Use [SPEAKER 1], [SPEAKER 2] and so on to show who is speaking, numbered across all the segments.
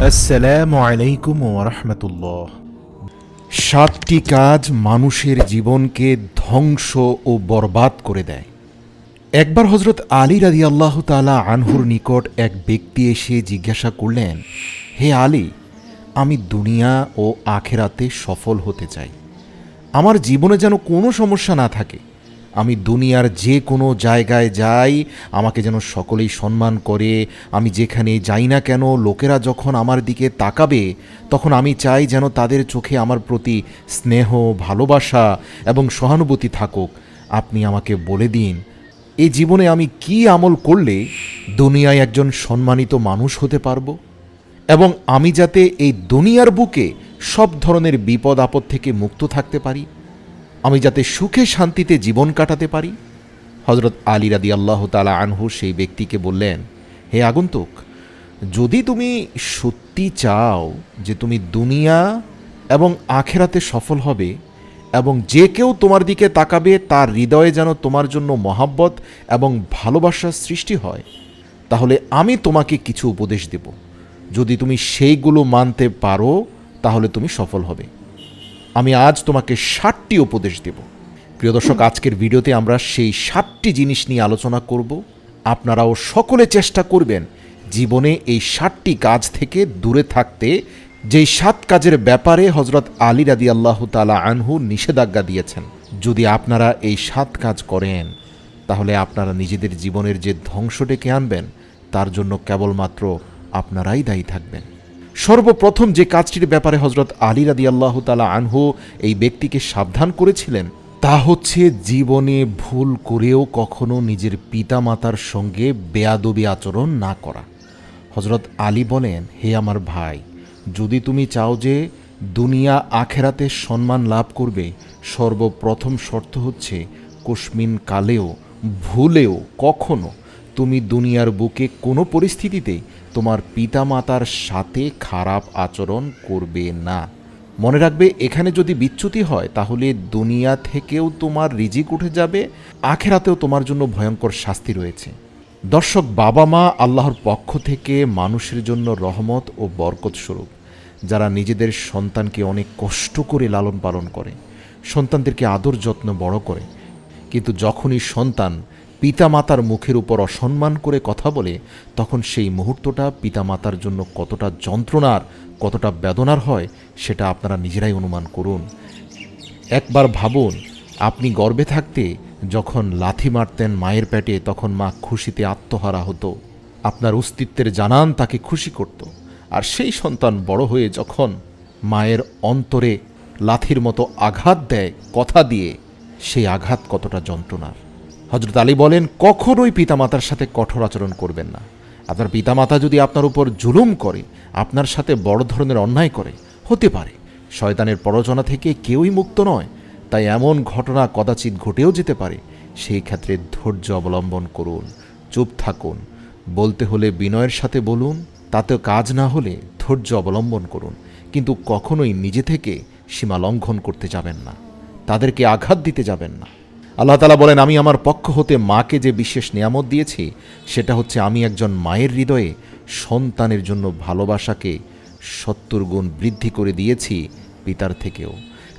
[SPEAKER 1] আসসালামু আলাইকুম ওয়া রাহমাতুল্লাহ। 7টি কাজ মানুষের জীবনকে ধ্বংস ও বরবাদ করে দেয়। একবার হযরত আলী রাদিয়াল্লাহু তাআলা আনহুর নিকট এক ব্যক্তি এসে জিজ্ঞাসা করলেন, হে আলী, আমি দুনিয়া ও আখেরাতে সফল হতে চাই। আমার জীবনে যেন কোনো সমস্যা না থাকে। আমি দুনিয়ার যে কোনো জায়গায় যাই, আমাকে যেন সকলেই সম্মান করে। আমি যেখানে যাই না কেন, লোকেরা যখন আমার দিকে তাকাবে, তখন আমি চাই যেন তাদের চোখে আমার প্রতি স্নেহ, ভালোবাসা এবং সহানুভূতি থাকুক। আপনি আমাকে বলে দিন, এই জীবনে আমি কি আমল করলে দুনিয়ায় একজন সম্মানিত মানুষ হতে পারবো, এবং আমি যাতে এই দুনিয়ার বুকে সব ধরনের বিপদ আপদ থেকে মুক্ত থাকতে পারি, আমি যাতে সুখে শান্তিতে জীবন কাটাতে পারি। হযরত আলী রাদিয়াল্লাহু তাআলা আনহু সেই ব্যক্তিকে বললেন, হে আগন্তুক, যদি তুমি সত্যি চাও যে তুমি দুনিয়া এবং আখেরাতে সফল হবে এবং যে কেউ তোমার দিকে তাকাবে তার হৃদয়ে যেন তোমার জন্য মহাব্বত এবং ভালোবাসার সৃষ্টি হয়, তাহলে আমি তোমাকে কিছু উপদেশ দেব। যদি তুমি সেইগুলো মানতে পারো তাহলে তুমি সফল হবে। আমি আজ তোমাকে 7টি উপদেশ দেব। প্রিয় দর্শক, আজকের ভিডিওতে আমরা সেই 7টি জিনিস নিয়ে আলোচনা করব। আপনারাও সকলে চেষ্টা করবেন জীবনে এই 7টি কাজ থেকে দূরে থাকতে, যেই 7 কাজের ব্যাপারে হযরত আলী রাদিয়াল্লাহু তাআলা আনহু নিষেধাজ্ঞা দিয়েছেন। যদি আপনারা এই 7 কাজ করেন, তাহলে আপনারা নিজেদের জীবনের যে ধ্বংস ডেকে আনবেন তার জন্য কেবলমাত্র আপনারাই দায়ী থাকবেন। সর্বপ্রথম যে কাজটির ব্যাপারে হযরত আলী রাদিয়াল্লাহু তাআলা আনহু এই ব্যক্তিকে সাবধান করেছিলেন, তা হচ্ছে জীবনে ভুল করেও কখনো নিজের পিতামাতার সঙ্গে বেয়াদবি আচরণ না করা। হযরত আলী বলেন, হে আমার ভাই, যদি তুমি চাও যে দুনিয়া আখেরাতে সম্মান লাভ করবে, সর্বপ্রথম শর্ত হচ্ছে কসমিন কালেও ভুলেও কখনো তুমি দুনিয়ার বুকে কোনো পরিস্থিতিতেই তোমার পিতামাতার সাথে খারাপ আচরণ করবে না। মনে রাখবে, এখানে যদি বিচ্যুতি হয় তাহলে দুনিয়া থেকেও তোমার রিজিক উঠে যাবে, আখেরাতেও তোমার জন্য ভয়ঙ্কর শাস্তি রয়েছে। দর্শক, বাবা মা আল্লাহর পক্ষ থেকে মানুষের জন্য রহমত ও বরকত স্বরূপ। যারা নিজেদের সন্তানকে অনেক কষ্ট করে লালন পালন করে, সন্তানদেরকে আদর যত্ন বড় করে, কিন্তু যখনই সন্তান পিতামাতার মুখের উপর অসম্মান করে কথা বলে, তখন সেই মুহূর্তটা পিতামাতার জন্য কতটা যন্ত্রণার, কতটা বেদনার হয় সেটা আপনারা নিজেরাই অনুমান করুন। একবার ভাবুন, আপনি গর্ভে থাকতে যখন লাথি মারতেন মায়ের পেটে, তখন মা খুশিতে আত্মহারা হতো। আপনার অস্তিত্বের জানান তাকে খুশি করত। আর সেই সন্তান বড় হয়ে যখন মায়ের অন্তরে লাথির মতো আঘাত দেয় কথা দিয়ে, সেই আঘাত কতটা যন্ত্রণার। হযরত আলী বলেন, কখনোই পিতামাতার সাথে কঠোর আচরণ করবেন না। আপনার পিতামাতা যদি আপনার উপর জুলুম করে, আপনার সাথে বড় ধরনের অন্যায় করে, হতে পারে শয়তানের প্ররোচনা থেকে কেউই মুক্ত নয়, তাই এমন ঘটনা কদাচিৎ ঘটেও যেতে পারে। সেই ক্ষেত্রে ধৈর্য অবলম্বন করুন, চুপ থাকুন, বলতে হলে বিনয়ের সাথে বলুন, তাতেও কাজ না হলে ধৈর্য অবলম্বন করুন, কিন্তু কখনোই নিজে থেকে সীমা লঙ্ঘন করতে যাবেন না, তাদেরকে আঘাত দিতে যাবেন না। আল্লাহ তাআলা বলেন, আমি আমার পক্ষ হতে মাকে যে বিশেষ নিয়ামত দিয়েছি, সেটা হচ্ছে আমি একজন মায়ের হৃদয়ে সন্তানের জন্য ভালোবাসাকে 70 গুণ বৃদ্ধি করে দিয়েছি পিতার থেকেও।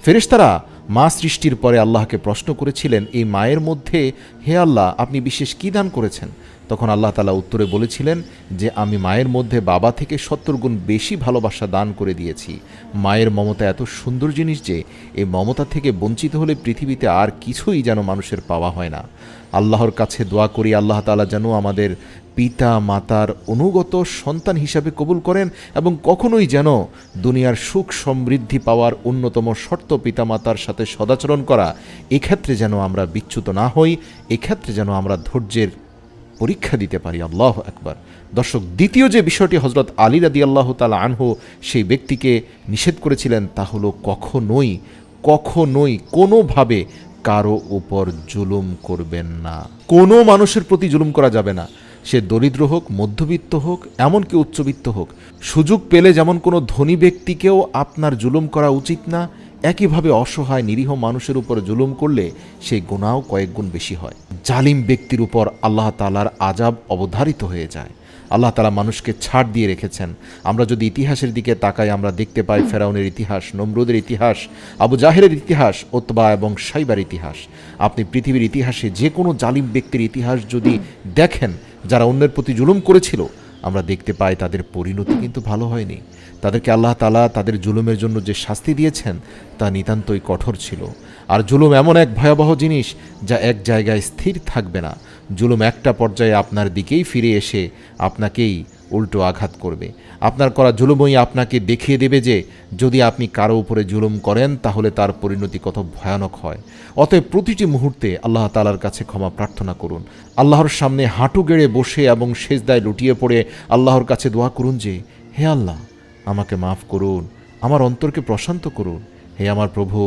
[SPEAKER 1] ফেরেশতারা মা সৃষ্টির পরে আল্লাহকে প্রশ্ন করেছিলেন, এই মায়ের মধ্যে হে আল্লাহ আপনি বিশেষ কী দান করেছেন? তখন আল্লাহ তাআলা উত্তরে বলেছিলেন যে আমি মায়ের মধ্যে বাবা থেকে 70 গুণ বেশি ভালোবাসা দান করে দিয়েছি। মায়ের মমতা এত সুন্দর জিনিস যে এই মমতা থেকে বঞ্চিত হলে পৃথিবীতে আর কিছুই যেন মানুষের পাওয়া হয় না। আল্লাহর কাছে দোয়া করি, আল্লাহ তাআলা যেন আমাদের পিতা মাতার অনুগত সন্তান হিসাবে কবুল করেন, এবং কখনোই যেন দুনিয়ার সুখ সমৃদ্ধি পাওয়ার অন্যতম শর্ত পিতামাতার সাথে সদাচরণ করা, এক্ষেত্রে যেন আমরা বিচ্যুত না হই, এক্ষেত্রে যেন আমরা ধৈর্যের পরীক্ষা দিতে পারি। আল্লাহু আকবার। দর্শক, দ্বিতীয় যে বিষয়টি হযরত আলী রাদিয়াল্লাহু তাআলা আনহু সেই ব্যক্তিকে নিষেধ করেছিলেন, তা হলো কখনোই কোনোভাবে কারো উপর জুলুম করবেন না। কোনো মানুষের প্রতি জুলুম করা যাবে না, সে দরিদ্র হোক, মধ্যবিত্ত হোক, এমনকি উচ্চবিত্ত হোক। সুযোগ পেলে যেমন কোনো ধনী ব্যক্তিকেও আপনার জুলুম করা উচিত না, একইভাবে অসহায় নিরীহ মানুষের উপর জুলুম করলে সেই গুনাহ কয়েক গুণ বেশি হয়। জালিম ব্যক্তির উপর আল্লাহ তাআলার আযাব অবধারিত হয়ে যায়। আল্লাহ তাআলা মানুষকে ছাড় দিয়ে রেখেছেন। আমরা যদি ইতিহাসের দিকে তাকাই, আমরা দেখতে পাই ফেরাউনের ইতিহাস, নমরুদের ইতিহাস, আবু জাহেলের ইতিহাস, উতবা এবং সাইবার ইতিহাস। আপনি পৃথিবীর ইতিহাসে যে কোনো জালিম ব্যক্তির ইতিহাস যদি দেখেন, যারা অন্যের প্রতি জুলুম করেছিল, আমরা দেখতে পাই তাদের পরিণতি কিন্তু ভালো হয়নি। তাদেরকে আল্লাহ তাআলা তাদের জুলুমের জন্য যে শাস্তি দিয়েছেন তা নিতান্তই কঠোর ছিল। আর জুলুম এমন এক ভয়াবহ জিনিস যা এক জায়গায় স্থির থাকবে না। জুলুম একটা পর্যায়ে আপনার দিকেই ফিরে এসে আপনাকেই উল্টো আঘাত করবে। আপনার করা জুলুমই আপনাকে দেখিয়ে দেবে যে যদি আপনি কারো উপরে জুলুম করেন তাহলে তার পরিণতি কত ভয়ানক হয়। অতএব প্রতিটি মুহূর্তে আল্লাহ তাআলার কাছে ক্ষমা প্রার্থনা করুন। আল্লাহর সামনে হাঁটু গেড়ে বসে এবং সেজদায় লুটিয়ে পড়ে আল্লাহর কাছে দোয়া করুন যে, হে আল্লাহ, আমাকে মাফ করুন, আমার অন্তরকে প্রশান্ত করুন। হে আমার প্রভু,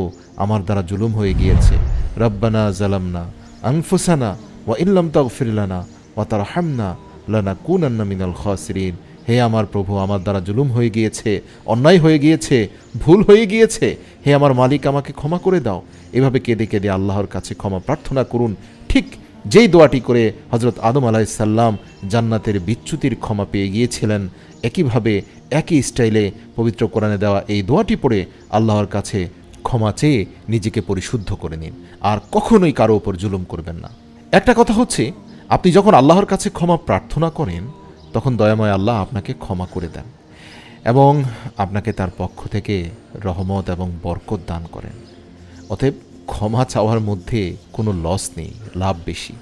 [SPEAKER 1] আমার দ্বারা জুলুম হয়ে গিয়েছে। রব্বানা জালামনা আনফুসানা ওয়া ইল্লাম তাগফির লানা ওয়া তারহামনা লানাকুনান্না মিনাল খাসিরিন। হে আমার প্রভু, আমার দ্বারা জুলুম হয়ে গিয়েছে, অন্যায় হয়ে গিয়েছে, ভুল হয়ে গিয়েছে। হে আমার মালিক, আমাকে ক্ষমা করে দাও। এভাবে কেঁদে কেঁদে আল্লাহর কাছে ক্ষমা প্রার্থনা করুন। ঠিক যেই দোয়াটি করে হজরত আদম আলাইহিস সালাম জান্নাতের বিচ্যুতির ক্ষমা পেয়ে গিয়েছিলেন, একইভাবে একই স্টাইলে পবিত্র কোরআনে দেওয়া এই দোয়াটি পড়ে আল্লাহর কাছে ক্ষমা চেয়ে নিজেকে পরিশুদ্ধ করে নিন। আর কখনোই কারো ওপর জুলুম করবেন না। একটা কথা হচ্ছে, আপনি যখন আল্লাহর কাছে ক্ষমা প্রার্থনা করেন তখন দয়াময় আল্লাহ আপনাকে ক্ষমা করে দেন এবং আপনাকে তার পক্ষ থেকে রহমত এবং বরকত দান করেন। অতএব ক্ষমা চাওয়ার মধ্যে কোনো লস নেই, লাভ বেশি।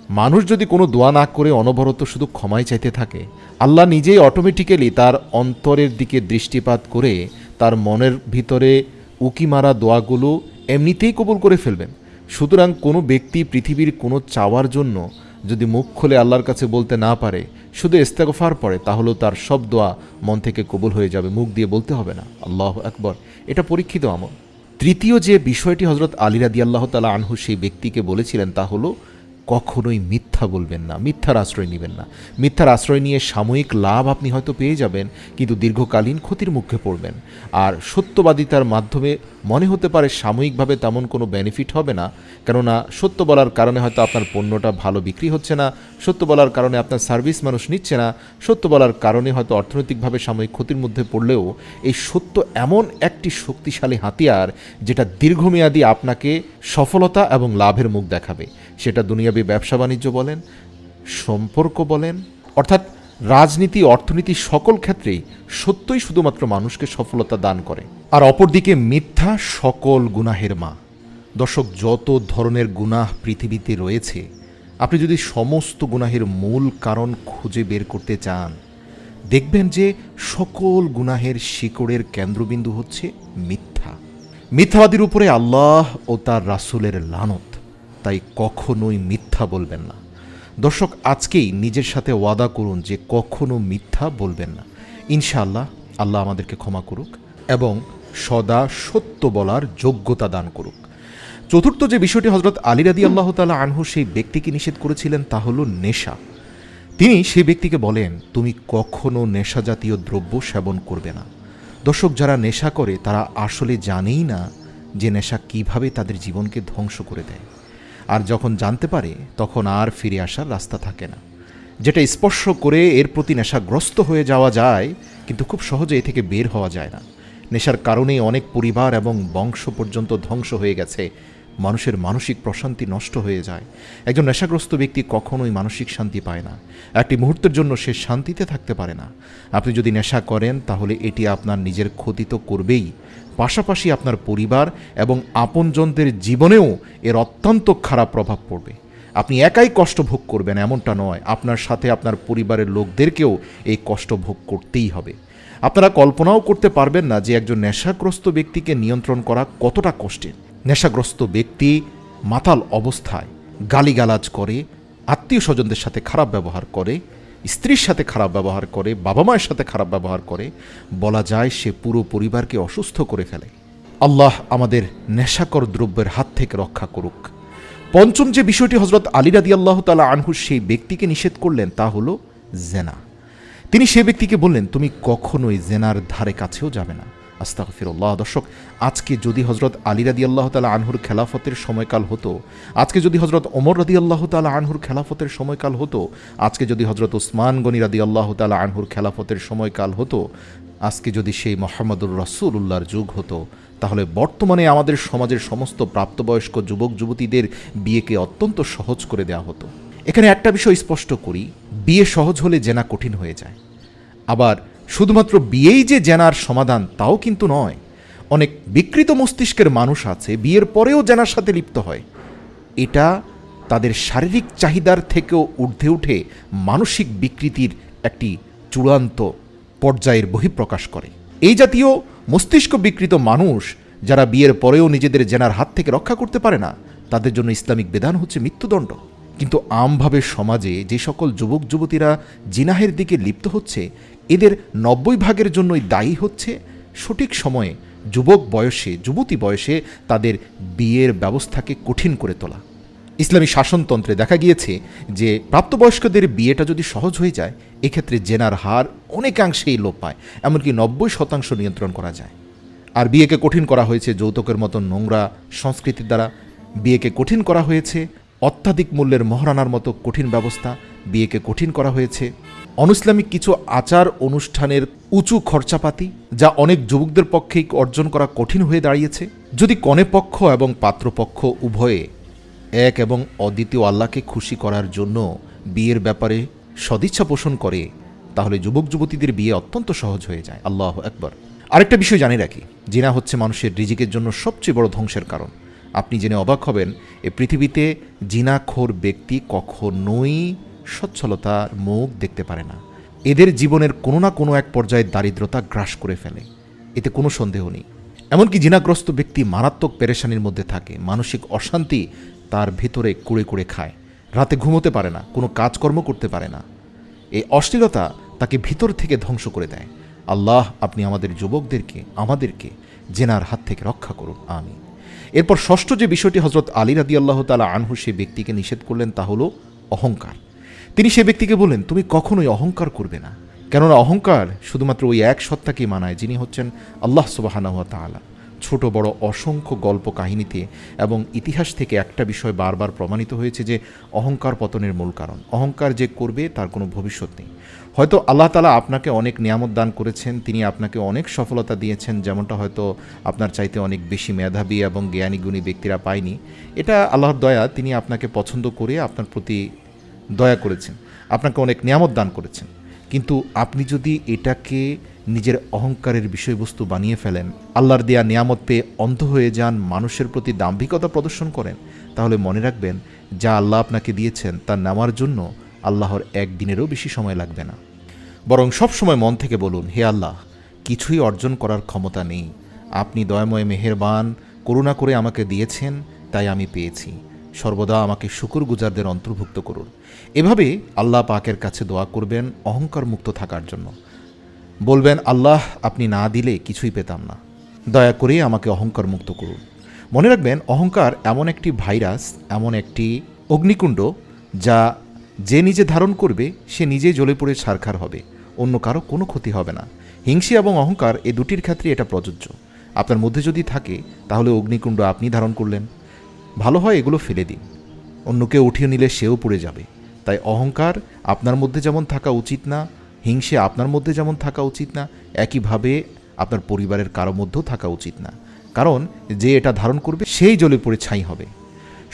[SPEAKER 1] মানুষ যদি কোনো দোয়া না করে অনবরত শুধু ক্ষমাই চাইতে থাকে, আল্লাহ নিজেই অটোমেটিক্যালি তার অন্তরের দিকে দৃষ্টিপাত করে তার মনের ভিতরে উকি মারা দোয়াগুলো এমনিতেই কবুল করে ফেলবেন। সুতরাং কোনো ব্যক্তি পৃথিবীর কোনো চাওয়ার জন্য যদি মুখ খুলে আল্লাহর কাছে বলতে না পারে, শুধু ইস্তেগফার পড়ে, তাহলেও তার সব দোয়া মন থেকে কবুল হয়ে যাবে, মুখ দিয়ে বলতে হবে না। আল্লাহু আকবার। এটা পরীক্ষিত আমল। তৃতীয় যে বিষয়টি হজরত আলী রাদিয়াল্লাহু তাআলা আনহু সেই ব্যক্তিকে বলেছিলেন তা হলো, কখনোই মিথ্যা বলবেন না, মিথ্যার আশ্রয় নেবেন না। মিথ্যার আশ্রয় নিয়ে সাময়িক লাভ আপনি হয়তো পেয়ে যাবেন, কিন্তু দীর্ঘকালীন ক্ষতির মুখে পড়বেন। আর সত্যবাদিতার মাধ্যমে মনে হতে পারে সাময়িকভাবে তেমন কোনো বেনিফিট হবে না, কেননা সত্য বলার কারণে হয়তো আপনার পণ্যটা ভালো বিক্রি হচ্ছে না, সত্য বলার কারণে আপনার সার্ভিস মানুষ নিচ্ছে না, সত্য বলার কারণে হয়তো অর্থনৈতিকভাবে সাময়িক ক্ষতির মধ্যে পড়লেও এই সত্য এমন একটি শক্তিশালী হাতিয়ার যেটা দীর্ঘমেয়াদী আপনাকে সফলতা এবং লাভের মুখ দেখাবে। সেটা দুনিয়াবি ব্যবসা বাণিজ্য বলেন, সম্পর্ক বলেন, অর্থাৎ রাজনীতি, অর্থনীতি, সকল ক্ষেত্রেই সত্যই শুধুমাত্র মানুষকে সফলতা দান করে। আর অপরদিকে মিথ্যা সকল গুনাহের মা। দর্শক, যত ধরনের গুনাহ পৃথিবীতে রয়েছে, আপনি যদি সমস্ত গুনাহের মূল কারণ খুঁজে বের করতে চান, দেখবেন যে সকল গুনাহের শিকড়ের কেন্দ্রবিন্দু হচ্ছে মিথ্যা। মিথ্যাবাদীর উপরে আল্লাহ ও তার রাসূলের লানত। তাই কখনোই মিথ্যা বলবেন না। দর্শক, আজকেই নিজের সাথে ওয়াদা করুন যে কখনো মিথ্যা বলবেন না। ইনশাআল্লাহ আল্লাহ আমাদেরকে ক্ষমা করুক এবং সদা সত্য বলার যোগ্যতা দান করুক। চতুর্থ যে বিষয়টি হজরত আলী রাদিয়াল্লাহু তাআলা আনহু সেই ব্যক্তিকে নিষেধ করেছিলেন তা হলো নেশা। তিনি সেই ব্যক্তিকে বলেন, তুমি কখনো নেশা জাতীয় দ্রব্য সেবন করবে না। দর্শক, যারা নেশা করে তারা আসলে জানেই না যে নেশা কিভাবে তাদের জীবনকে ধ্বংস করে দেয়। আর যখন জানতে পারে তখন আর ফিরে আসার রাস্তা থাকে না। যেটা স্পর্শ করে এর প্রতি নেশাগ্রস্ত হয়ে যাওয়া যায়, কিন্তু খুব সহজে এ থেকে বের হওয়া যায় না। নেশার কারণেই অনেক পরিবার এবং বংশ পর্যন্ত ধ্বংস হয়ে গেছে। মানুষের মানসিক প্রশান্তি নষ্ট হয়ে যায়। একজন নেশাগ্রস্ত ব্যক্তি কখনোই মানসিক শান্তি পায় না। একটি মুহূর্তের জন্য সে শান্তিতে থাকতে পারে না। আপনি যদি নেশা করেন তাহলে এটি আপনার নিজের ক্ষতি তো করবেই, পাশাপাশি আপনার পরিবার এবং আপনজনদের জীবনেও এর অত্যন্ত খারাপ প্রভাব পড়বে। আপনি একাই কষ্ট ভোগ করবেন এমনটা নয়, আপনার সাথে আপনার পরিবারের লোকদেরকেও এই কষ্ট ভোগ করতেই হবে। আপনারা কল্পনাও করতে পারবেন না যে একজন নেশাগ্রস্ত ব্যক্তিকে নিয়ন্ত্রণ করা কতটা কষ্টের। নেশাগ্রস্ত ব্যক্তি মাতাল অবস্থায় গালিগালাজ করে, আত্মীয় স্বজনদের সাথে খারাপ ব্যবহার করে, স্ত্রীর সাথে খারাপ ব্যবহার করে, বাবা মায়ের সাথে খারাপ ব্যবহার করে, বলা যায় সে পুরো পরিবারকে অসুস্থ করে ফেলে। আল্লাহ আমাদের নেশাকর দ্রব্যের হাত থেকে রক্ষা করুক। পঞ্চম যে বিষয়টি হজরত আলী রাদিয়াল্লাহু তাআলা আনহু সেই ব্যক্তিকে নিষেধ করলেন তা হলো জেনা। তিনি সে ব্যক্তিকে বললেন, তুমি কখনোই জেনার ধারে কাছেও যাবে না। আস্তাগফিরুল্লাহ। দর্শক, আজকে যদি হজরত আলী রাদিয়াল্লাহু তাআলা আনহুর খেলাফতের সময়কাল হতো, আজকে যদি হজরত ওমর রাদিয়াল্লাহু তাআলা আনহুর খেলাফতের সময়কাল হতো, আজকে যদি হজরত উসমান গনি রাদিয়াল্লাহু তাআলা আনহুর খেলাফতের সময়কাল হতো, আজকে যদি সেই মুহাম্মদুর রাসূলুল্লাহর যুগ হতো, তাহলে বর্তমানে আমাদের সমাজের সমস্ত প্রাপ্তবয়স্ক যুবক যুবতীদের বিয়েকে অত্যন্ত সহজ করে দেওয়া হতো। এখানে একটা বিষয় স্পষ্ট করি, বিয়ে সহজ হলে জেনা কঠিন হয়ে যায়। আবার শুধুমাত্র বিয়েই যে জেনার সমাধান তাও কিন্তু নয়। অনেক বিকৃত মস্তিষ্কের মানুষ আছে বিয়ের পরেও জেনার সাথে লিপ্ত হয়। এটা তাদের শারীরিক চাহিদার থেকেও ঊর্ধ্বে উঠে মানসিক বিকৃতির একটি চূড়ান্ত পর্যায়ের বহিঃপ্রকাশ করে। এই জাতীয় মস্তিষ্ক বিকৃত মানুষ যারা বিয়ের পরেও নিজেদের জেনার হাত থেকে রক্ষা করতে পারে না, তাদের জন্য ইসলামিক বিধান হচ্ছে মৃত্যুদণ্ড। কিন্তু আমভাবে সমাজে যে সকল যুবক যুবতীরা জিনাহের দিকে লিপ্ত হচ্ছে, এদের 90% জন্যই দায়ী হচ্ছে সঠিক সময়ে যুবক বয়সে, যুবতী বয়সে তাদের বিয়ের ব্যবস্থাকে কঠিন করে তোলা। ইসলামী শাসনতন্ত্রে দেখা গিয়েছে যে প্রাপ্তবয়স্কদের বিয়েটা যদি সহজ হয়ে যায়, এক্ষেত্রে জেনার হার অনেকাংশেই লোপ পায়, এমনকি 90% নিয়ন্ত্রণ করা যায়। আর বিয়েকে কঠিন করা হয়েছে যৌতুকের মতো নোংরা সংস্কৃতির দ্বারা, বিয়েকে কঠিন করা হয়েছে অত্যাধিক মূল্যের মহারানার মতো কঠিন ব্যবস্থা, বিয়েকে কঠিন করা হয়েছে অনইসলামিক কিছু আচার অনুষ্ঠানের উঁচু খরচাপাতি, যা অনেক যুবকদের পক্ষেই অর্জন করা কঠিন হয়ে দাঁড়িয়েছে। যদি কনে পক্ষ এবং পাত্রপক্ষ উভয়ে এক এবং অদ্বিতীয় আল্লাহকে খুশি করার জন্য বিয়ের ব্যাপারে সদিচ্ছা পোষণ করে, তাহলে যুবক যুবতীদের বিয়ে অত্যন্ত সহজ হয়ে যায়। আল্লাহু আকবার। আরেকটা বিষয় জানিয়ে রাখি, জিনা হচ্ছে মানুষের রিজিকের জন্য সবচেয়ে বড় ধ্বংসের কারণ। আপনি জেনে অবাক হবেন, এ পৃথিবীতে জিনাখোর ব্যক্তি কখনোই সচ্ছলতার মুখ দেখতে পারে না। এদের জীবনের কোনো না কোনো এক পর্যায়ে দারিদ্রতা গ্রাস করে ফেলে, এতে কোনো সন্দেহ নেই। এমনকি জিনাগ্রস্ত ব্যক্তি মারাত্মক পেরেশানির মধ্যে থাকে, মানসিক অশান্তি তার ভেতরে কুড়ে কুড়ে খায়, রাতে ঘুমোতে পারে না, কোনো কাজকর্ম করতে পারে না। এই অশ্লীলতা তাকে ভিতর থেকে ধ্বংস করে দেয়। আল্লাহ আপনি আমাদের যুবকদেরকে, আমাদেরকে জেনার হাত থেকে রক্ষা করুন, আমিন। এরপর ষষ্ঠ যে বিষয়টি হজরত আলী রাদিয়াল্লাহু তাআলা আনহু সেই ব্যক্তিকে নিষেধ করলেন তা হলো অহংকার। তিনি সে ব্যক্তিকে বললেন, তুমি কখনোই অহংকার করবে না, কেননা অহংকার শুধুমাত্র ওই এক সত্তাকেই মানায় যিনি হচ্ছেন আল্লাহ সুবহানাহু ওয়া তাআলা। ছোট বড় অসংখ্য গল্প কাহিনীতে এবং ইতিহাস থেকে একটা বিষয় বারবার প্রমাণিত হয়েছে যে অহংকার পতনের মূল কারণ। অহংকার যে করবে তার কোনো ভবিষ্যৎ নেই। হয়তো আল্লাহ তাআলা আপনাকে অনেক নিয়ামত দান করেছেন, তিনি আপনাকে অনেক সফলতা দিয়েছেন, যেমনটা হয়তো আপনার চাইতে অনেক বেশি মেধাবী এবং জ্ঞানী গুণী ব্যক্তিরা পায়নি। এটা আল্লাহর দয়া, তিনি আপনাকে পছন্দ করে আপনার প্রতি দয়া করেছেন, আপনাকে অনেক নিয়ামত দান করেছেন। কিন্তু আপনি যদি এটাকে নিজের অহংকারের বিষয়বস্তু বানিয়ে ফেলেন, আল্লাহর দেয়া নিয়ামত পেয়ে অন্ধ হয়ে যান, মানুষের প্রতি দাম্ভিকতা প্রদর্শন করেন, তাহলে মনে রাখবেন যা আল্লাহ আপনাকে দিয়েছেন তা নেওয়ার জন্য আল্লাহর একদিনেরও বেশি সময় লাগবে না। বরং সবসময় মন থেকে বলুন, হে আল্লাহ, কিছুই অর্জন করার ক্ষমতা নেই, আপনি দয়াময় মেহেরবান, করুণা করে আমাকে দিয়েছেন, তাই আমি পেয়েছি, সর্বদা আমাকে শুকরগুজারদের অন্তর্ভুক্ত করুন। এভাবে আল্লাহ পাকের কাছে দোয়া করবেন অহংকার মুক্ত থাকার জন্য। বলবেন, আল্লাহ আপনি না দিলে কিছুই পেতাম না, দয়া করে আমাকে অহংকার মুক্ত করুন। মনে রাখবেন, অহংকার এমন একটি ভাইরাস, এমন একটি অগ্নিকুণ্ড, যা যে নিজে ধারণ করবে সে নিজেই জ্বলে পড়ে ছারখার হবে, অন্য কারো কোনো ক্ষতি হবে না। হিংসা এবং অহংকার এ দুটির ক্ষেত্রে এটা প্রযোজ্য। আপনার মধ্যে যদি থাকে তাহলে অগ্নিকুণ্ড আপনি ধারণ করলেন। ভালো হয় এগুলো ফেলে দিন, অন্যকে উঠিয়ে নিলে সেও পুড়ে যাবে। তাই অহংকার আপনার মধ্যে যেমন থাকা উচিত না, হিংসে আপনার মধ্যে যেমন থাকা উচিত না, একইভাবে আপনার পরিবারের কারো মধ্যেও থাকা উচিত না, কারণ যে এটা ধারণ করবে সেই জ্বলে পড়ে ছাই হবে।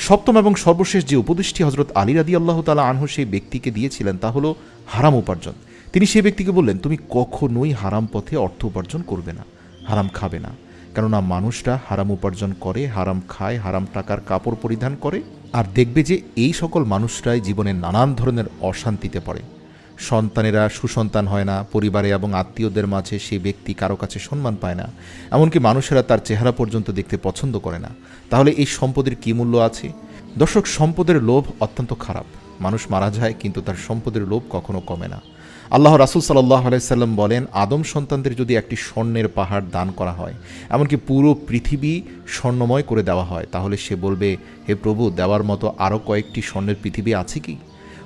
[SPEAKER 1] সপ্তম এবং সর্বশেষ যে উপদেশটি হজরত আলী রাদিয়াল্লাহু তাআলা আনহু সেই ব্যক্তিকে দিয়েছিলেন তা হলো হারাম উপার্জন। তিনি সেই ব্যক্তিকে বললেন, তুমি কখনোই হারাম পথে অর্থ উপার্জন করবে না, হারাম খাবে না, কেননা মানুষরা হারাম উপার্জন করে, হারাম খায়, হারাম টাকার কাপড় পরিধান করে, আর দেখবে যে এই সকল মানুষরাই জীবনে নানান ধরনের অশান্তিতে পড়ে। সন্তানেরা সুসন্তান হয় না, পরিবারে এবং আত্মীয়দের মাঝে সেই ব্যক্তি কারো কাছে সম্মান পায় না, এমনকি মানুষেরা তার চেহারা পর্যন্ত দেখতে পছন্দ করে না। তাহলে এই সম্পদের কী মূল্য আছে? দর্শক, সম্পদের লোভ অত্যন্ত খারাপ। মানুষ মারা যায় কিন্তু তার সম্পদের লোভ কখনো কমে না। আল্লাহ রাসূল সাল্লাল্লাহু আলাইহি সাল্লাম বলেন, আদম সন্তানদের যদি একটি স্বর্ণের পাহাড় দান করা হয়, এমনকি পুরো পৃথিবী স্বর্ণময় করে দেওয়া হয়, তাহলে সে বলবে, হে প্রভু, দেওয়ার মতো আরও কয়েকটি স্বর্ণের পৃথিবী আছে কি?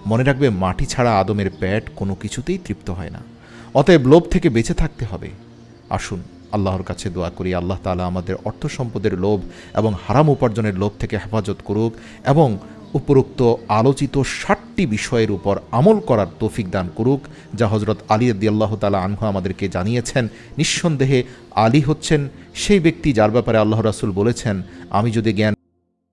[SPEAKER 1] মনে রাখবে, মাটি ছাড়া আদমের পেট কোনো কিছুতেই তৃপ্ত হয় না। অতএব লোভ থেকে বেঁচে থাকতে হবে। আসুন আল্লাহর কাছে দোয়া করি আল্লাহ তাআলা আমাদের অর্থ সম্পদের লোভ এবং হারাম উপার্জনের লোভ থেকে হেফাজত করুক এবং উপরোক্ত আলোচিত 60টি বিষয়ের উপর আমল করার তৌফিক দান করুক, যা হজরত আলী রাদিয়াল্লাহু তাআলা আনহু আমাদেরকে জানিয়েছেন। নিঃসন্দেহে আলী হচ্ছেন সেই ব্যক্তি যার ব্যাপারে আল্লাহ রাসূল বলেছেন, আমি যদি জ্ঞান